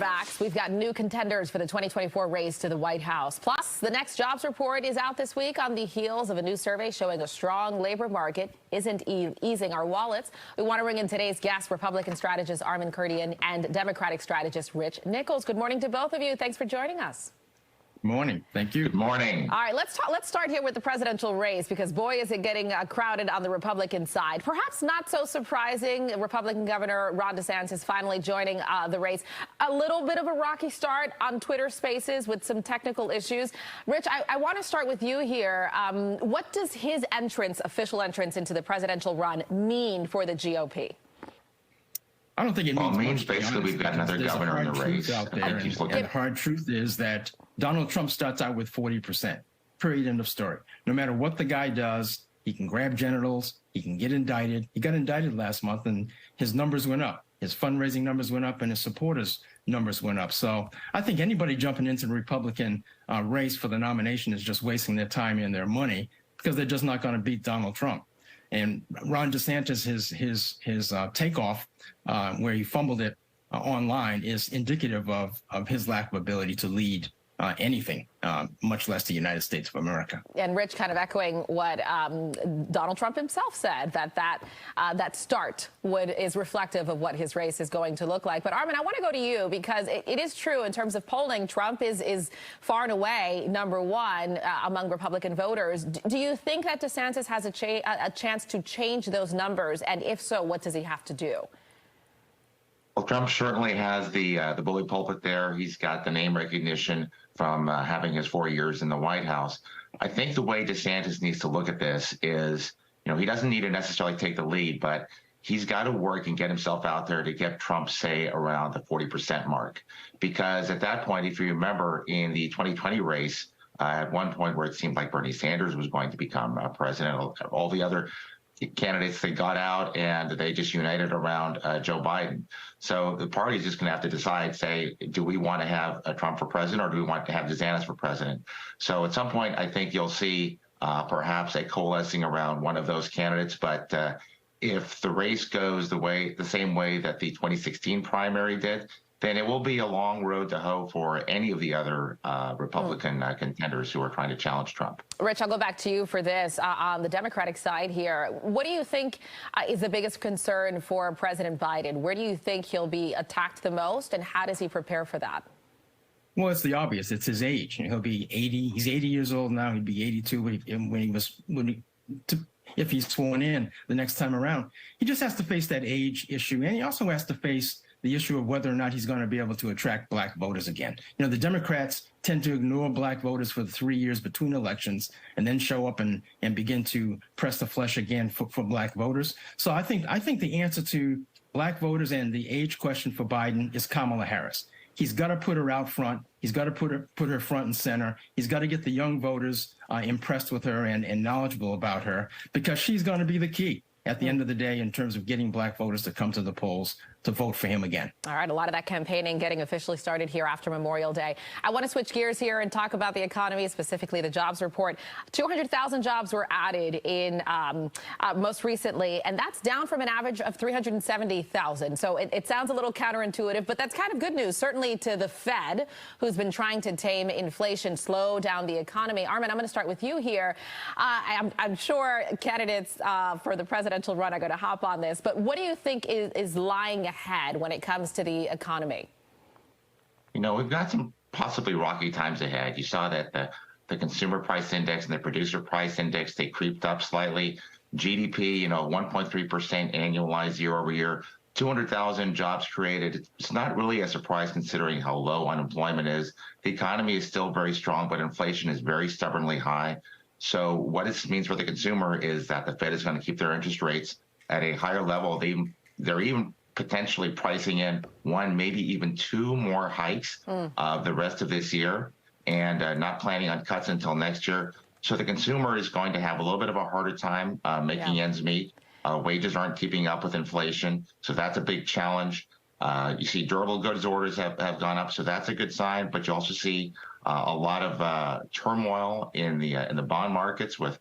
backs. We've got new contenders for the 2024 race to the White House. Plus, the next jobs report is out this week on the heels of a new survey showing a strong labor market isn't easing our wallets. We want to bring in today's guest, Republican strategist Armen Keteyian and Democratic strategist Rich Nichols. Good morning to both of you. Thanks for joining us. Morning. Thank you. Good morning. All right, let's start here with the presidential race, because boy, is it getting crowded on the Republican side. Perhaps not so surprising, Republican Governor Ron DeSantis finally joining the race. A little bit of a rocky start on Twitter Spaces with some technical issues. Rich, I want to start with you here. What does his official entrance into the presidential run mean for the GOP? I don't think it means basically we've got another governor in the race out there, and the hard truth is that Donald Trump starts out with 40%. Period. End of story. No matter what the guy does, he can grab genitals, he can get indicted. He got indicted last month, and his numbers went up. His fundraising numbers went up, and his supporters' numbers went up. So I think anybody jumping into the Republican race for the nomination is just wasting their time and their money, because they're just not going to beat Donald Trump. And Ron DeSantis, his takeoff, where he fumbled it online, is indicative of his lack of ability to lead anything, much less the United States of America. And Rich, kind of echoing what Donald Trump himself said, that start is reflective of what his race is going to look like. But Armen, I want to go to you, because it is true in terms of polling, Trump is far and away number one among Republican voters. Do you think that DeSantis has a chance to change those numbers? And if so, what does he have to do? Well, Trump certainly has the bully pulpit there. He's got the name recognition from having his 4 years in the White House. I think the way DeSantis needs to look at this is, he doesn't need to necessarily take the lead, but he's got to work and get himself out there to get Trump, say, around the 40% mark. Because at that point, if you remember, in the 2020 race, at one point where it seemed like Bernie Sanders was going to become president, all the other candidates, they got out and they just united around Joe Biden. So the party is just going to have to decide, say, do we want to have Trump for president, or do we want to have DeSantis for president? So at some point, I think you'll see perhaps a coalescing around one of those candidates. But if the race goes the same way that the 2016 primary did, then it will be a long road to hoe for any of the other Republican contenders who are trying to challenge Trump. Rich, I'll go back to you for this. On the Democratic side here, what do you think is the biggest concern for President Biden? Where do you think he'll be attacked the most, and how does he prepare for that? Well, it's the obvious. It's his age. He'll be 80. He's 80 years old now. He'd be 82 if he's sworn in the next time around. He just has to face that age issue, and he also has to face the issue of whether or not he's going to be able to attract black voters again. The Democrats tend to ignore black voters for the 3 years between elections, and then show up and begin to press the flesh again for black voters. So I think the answer to black voters and the age question for Biden is Kamala Harris. He's got to put her out front. He's got to put her front and center. He's got to get the young voters impressed with her and knowledgeable about her, because she's going to be the key at the end of the day in terms of getting black voters to come to the polls to vote for him again. All right, a lot of that campaigning getting officially started here after Memorial Day. I want to switch gears here and talk about the economy, specifically the jobs report. 200,000 jobs were added in most recently, and that's down from an average of 370,000. So it sounds a little counterintuitive, but that's kind of good news, certainly to the Fed, who's been trying to tame inflation, slow down the economy. Armen, I'm going to start with you here. I'm sure candidates for the presidential run are going to hop on this, but what do you think is lying ahead when it comes to the economy? We've got some possibly rocky times ahead. You saw that the consumer price index and the producer price index, they creeped up slightly. GDP, 1.3% annualized year over year, 200,000 jobs created. It's not really a surprise considering how low unemployment is. The economy is still very strong, but inflation is very stubbornly high. So what this means for the consumer is that the Fed is going to keep their interest rates at a higher level. They're even potentially pricing in one, maybe even two more hikes the rest of this year, and not planning on cuts until next year. So the consumer is going to have a little bit of a harder time making ends meet. Wages aren't keeping up with inflation, so that's a big challenge. You see durable goods orders have gone up, so that's a good sign. But you also see a lot of turmoil in the bond markets with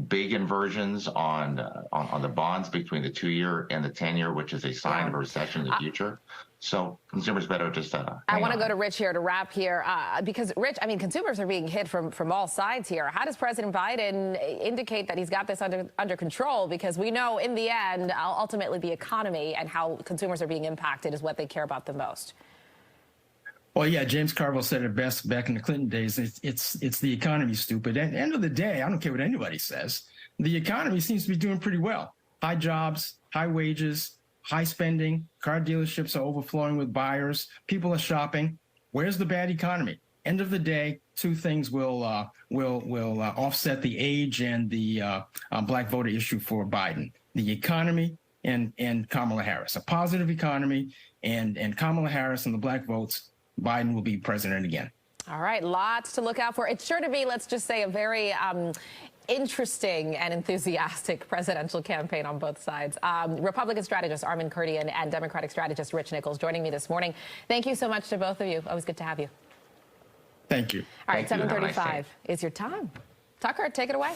big inversions on the bonds between the 2-year and the 10-year, which is a sign of a recession in the future. So consumers better just I want to go to Rich here to wrap here because, Rich, I mean, consumers are being hit from all sides here. How does President Biden indicate that he's got this under control? Because we know in the end, ultimately, the economy and how consumers are being impacted is what they care about the most. Well, yeah, James Carville said it best back in the Clinton days. It's the economy, stupid. At the end of the day, I don't care what anybody says. The economy seems to be doing pretty well. High jobs, high wages, high spending. Car dealerships are overflowing with buyers. People are shopping. Where's the bad economy? End of the day, two things will offset the age and the black voter issue for Biden: the economy and Kamala Harris. A positive economy and Kamala Harris and the black votes, Biden will be president again. All right, lots to look out for. It's sure to be, let's just say, a very interesting and enthusiastic presidential campaign on both sides. Republican strategist Armen Keteyian and Democratic strategist Rich Nichols joining me this morning. Thank you so much to both of you. Always good to have you. Thank you. All right, Thank you. 7:35 is your time. Tucker, take it away.